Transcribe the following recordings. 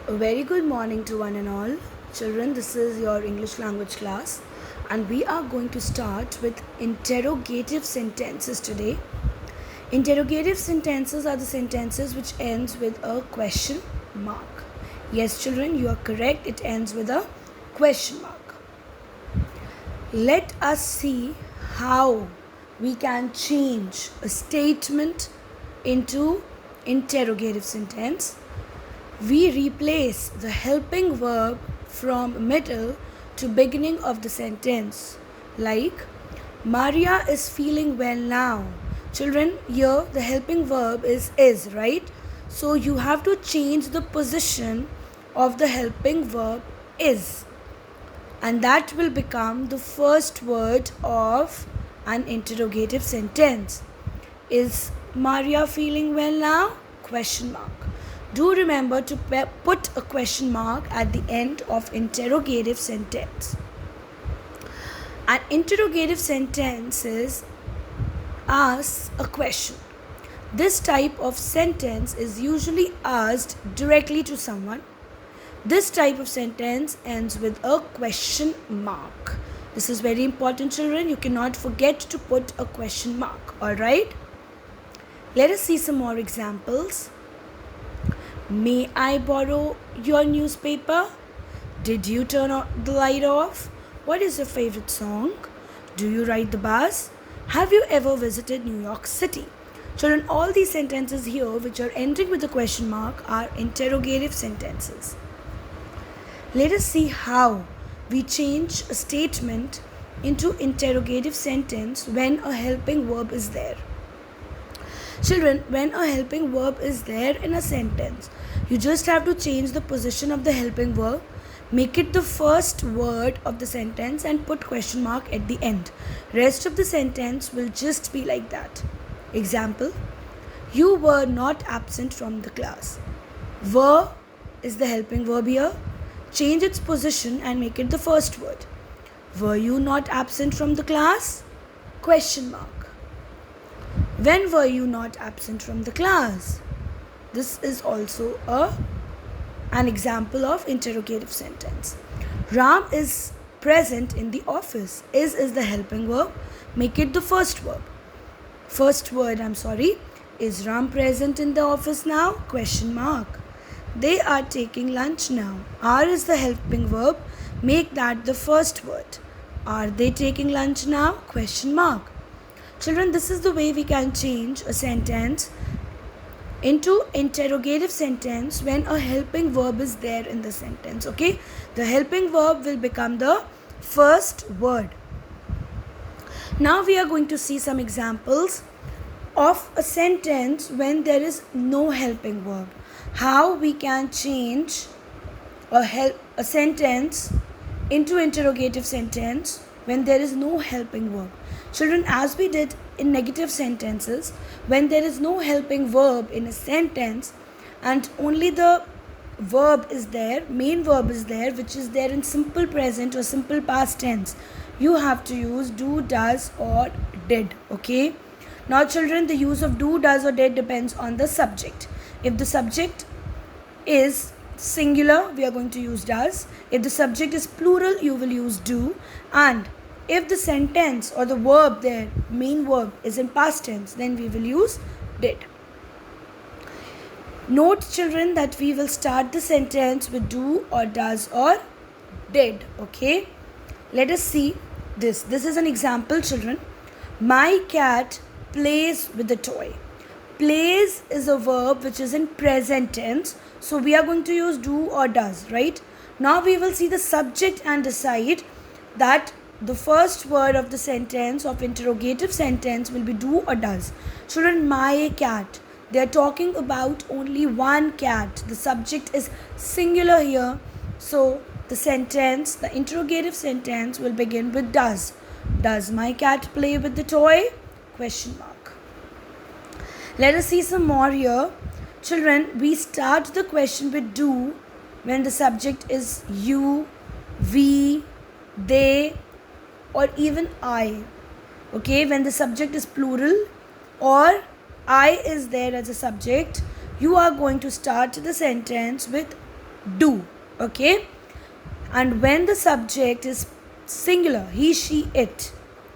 A very good morning to one and all. Children, this is your English language class and we are going to start with interrogative sentences today. Interrogative sentences are the sentences which ends with a question mark. Yes, children, you are correct. It ends with a question mark. Let us see how we can change a statement into interrogative sentence. We replace the helping verb from middle to beginning of the sentence, like Maria is feeling well now. Children, here the helping verb is, right? So you have to change the position of the helping verb is, and that will become the first word of an interrogative sentence. Is Maria feeling well now? Question mark. Do remember to put a question mark at the end of interrogative sentence. An interrogative sentence asks a question. This type of sentence is usually asked directly to someone. This type of sentence ends with a question mark. This is very important, children. You cannot forget to put a question mark. Alright? Let us see some more examples. May I borrow your newspaper? Did you turn the light off? What is your favorite song? Do you ride the bus? Have you ever visited New York City? Children, all these sentences here which are ending with a question mark are interrogative sentences. Let us see how we change a statement into interrogative sentence when a helping verb is there. Children, when a helping verb is there in a sentence, you just have to change the position of the helping verb, make it the first word of the sentence and put question mark at the end. Rest of the sentence will just be like that. Example, you were not absent from the class. Were is the helping verb here. Change its position and make it the first word. Were you not absent from the class? Question mark. When were you not absent from the class? This is also an example of interrogative sentence. Ram is present in the office. Is the helping verb. Make it the first verb. First word, Is Ram present in the office now? Question mark. They are taking lunch now. Are is the helping verb. Make that the first word. Are they taking lunch now? Question mark. Children, this is the way we can change a sentence into interrogative sentence when a helping verb is there in the sentence. Okay? The helping verb will become the first word. Now we are going to see some examples of a sentence when there is no helping verb. How we can change a sentence into interrogative sentence when there is no helping verb. Children, as we did in negative sentences, when there is no helping verb in a sentence and only the verb is there, main verb is there, which is there in simple present or simple past tense, you have to use do, does or did. Okay? Now children, the use of do, does or did depends on the subject. If the subject is singular, we are going to use does. If the subject is plural, you will use do. And if the sentence or the verb there, main verb, is in past tense, then we will use did. Note, children, that we will start the sentence with do or does or did. Okay? Let us see this. This is an example, children. My cat plays with the toy. Plays is a verb which is in present tense. So we are going to use do or does, right? Now we will see the subject and decide that the first word of the sentence of interrogative sentence will be do or does. Children, my cat. They are talking about only one cat. The subject is singular here. So the interrogative sentence will begin with does. Does my cat play with the toy? Question mark. Let us see some more here. Children, we start the question with do when the subject is you, we, they, or even I. Okay, when the subject is plural or I is there as a subject, you are going to start the sentence with do. Okay, and when the subject is singular, he, she, it,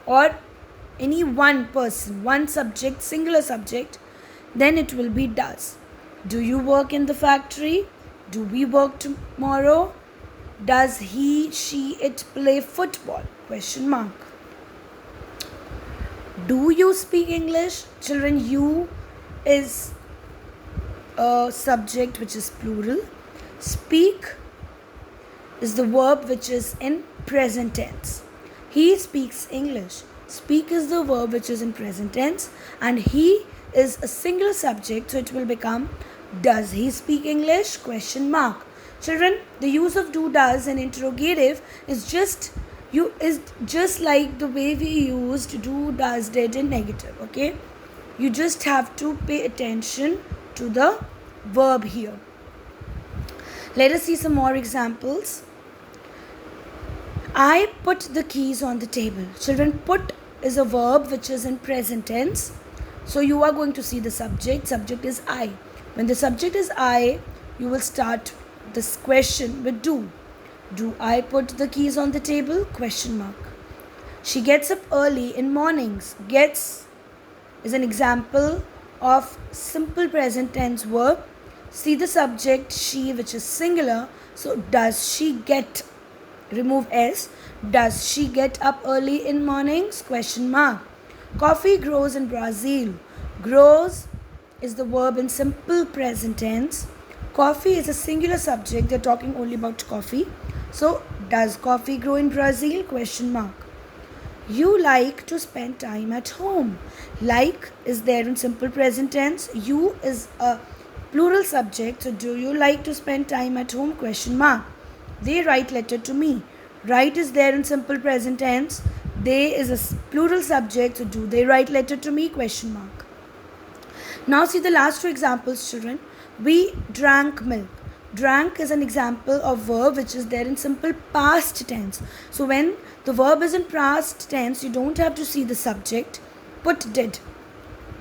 or any one person, one subject, singular subject, then it will be does. Do you work in the factory? Do we work tomorrow? Does he, she, it play football? Question mark. Do you speak English? Children, you is a subject which is plural. Speak is the verb which is in present tense. He speaks English. Speak is the verb which is in present tense, and he is a singular subject, so it will become does he speak English? Question mark. Children, the use of do, does in interrogative is just like the way we used do, does, did in negative. Okay, you just have to pay attention to the verb here. Let us see some more examples. I put the keys on the table. Children, put is a verb which is in present tense. So you are going to see the subject. Subject is I. When the subject is I, you will start this question with do. Do I put the keys on the table? Question mark. She gets up early in mornings. Gets is an example of simple present tense verb. See the subject she, which is singular. So does she get? Remove S. Does she get up early in mornings? Question mark. Coffee grows in Brazil. Grows is the verb in simple present tense. Coffee is a singular subject. They're talking only about coffee. So, does coffee grow in Brazil? Question mark. You like to spend time at home. Like is there in simple present tense. You is a plural subject. So, do you like to spend time at home? Question mark. They write letter to me. Write is there in simple present tense. They is a plural subject. So, do they write letter to me? Question mark. Now see the last two examples, children. We drank milk. Drank is an example of verb which is there in simple past tense. So when the verb is in past tense, you don't have to see the subject. Put did.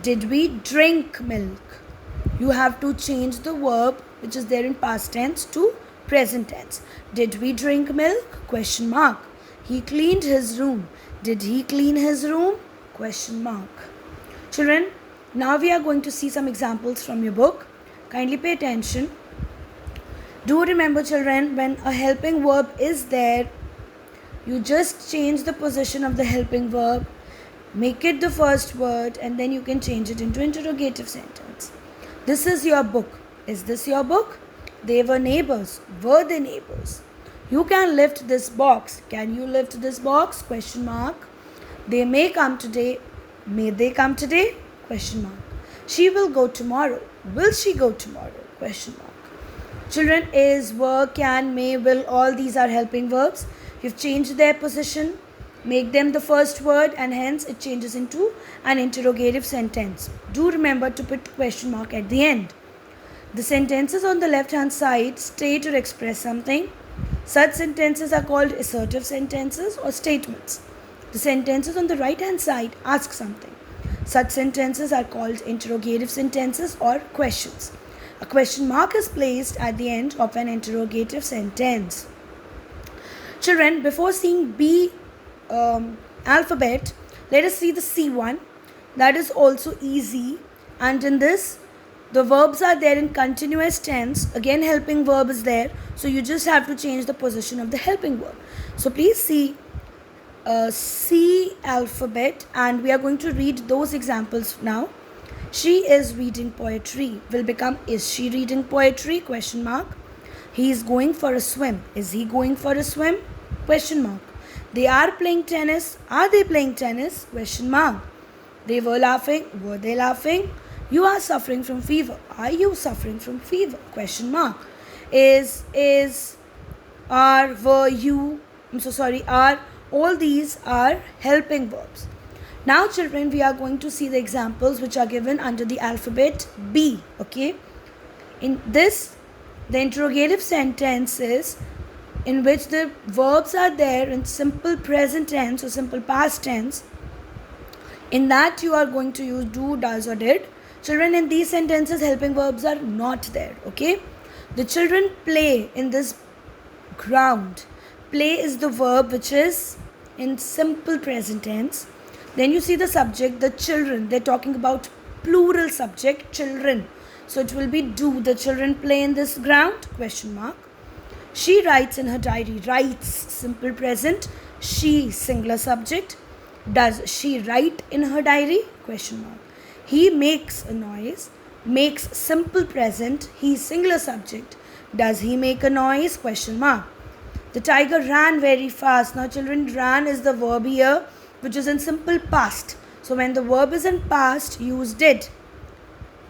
Did we drink milk? You have to change the verb which is there in past tense to present tense. Did we drink milk? Question mark. He cleaned his room. Did he clean his room? Question mark. Children, now we are going to see some examples from your book. Kindly pay attention. Do remember, children, when a helping verb is there, you just change the position of the helping verb, make it the first word, and then you can change it into interrogative sentence. This is your book. Is this your book? They were neighbors. Were they neighbors? You can lift this box. Can you lift this box? Question mark. They may come today. May they come today? Question mark. She will go tomorrow. Will she go tomorrow? Question mark. Children, is, were, can, may, will, all these are helping verbs. You've changed their position, make them the first word, and hence it changes into an interrogative sentence. Do remember to put question mark at the end. The sentences on the left hand side state or express something. Such sentences are called assertive sentences or statements. The sentences on the right hand side ask something. Such sentences are called interrogative sentences or questions. A question mark is placed at the end of an interrogative sentence. Children, before seeing B alphabet, let us see the C one. That is also easy. And in this, the verbs are there in continuous tense. Again, helping verb is there. So you just have to change the position of the helping verb. So please see C alphabet, and we are going to read those examples now. She is reading poetry will become is she reading poetry? Question mark. He is going for a swim. Is he going for a swim? Question mark. They are playing tennis. Are they playing tennis? Question mark. They were laughing. Were they laughing? You are suffering from fever. Are you suffering from fever? Question mark. Is, are, were, you, are, all these are helping verbs. Now children, we are going to see the examples which are given under the alphabet B. Okay. In this, the interrogative sentences in which the verbs are there in simple present tense or simple past tense. In that you are going to use do, does or did. Children, in these sentences helping verbs are not there. Okay. The children play in this ground. Play is the verb which is in simple present tense. Then you see the subject, the children. They're talking about plural subject, children. So it will be do. The children play in this ground? Question mark. She writes in her diary. Writes, simple present. She, singular subject. Does she write in her diary? Question mark. He makes a noise. Makes, simple present. He, singular subject. Does he make a noise? Question mark. The tiger ran very fast. Now children, ran is the verb here, which is in simple past. So when the verb is in past, use did.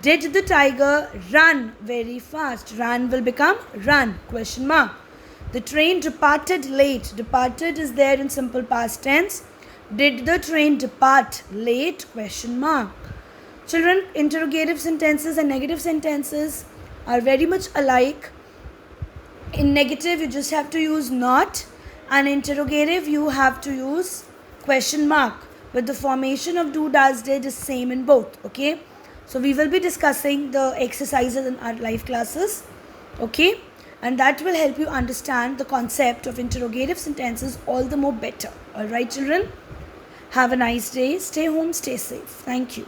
Did the tiger run very fast? Ran will become run. Question mark. The train departed late. Departed is there in simple past tense. Did the train depart late? Question mark. Children, interrogative sentences and negative sentences are very much alike. In negative, you just have to use not, and interrogative, you have to use question mark. But the formation of do, does, did is same in both. Okay. So we will be discussing the exercises in our live classes. Okay. And that will help you understand the concept of interrogative sentences all the more better. Alright, children. Have a nice day. Stay home, stay safe. Thank you.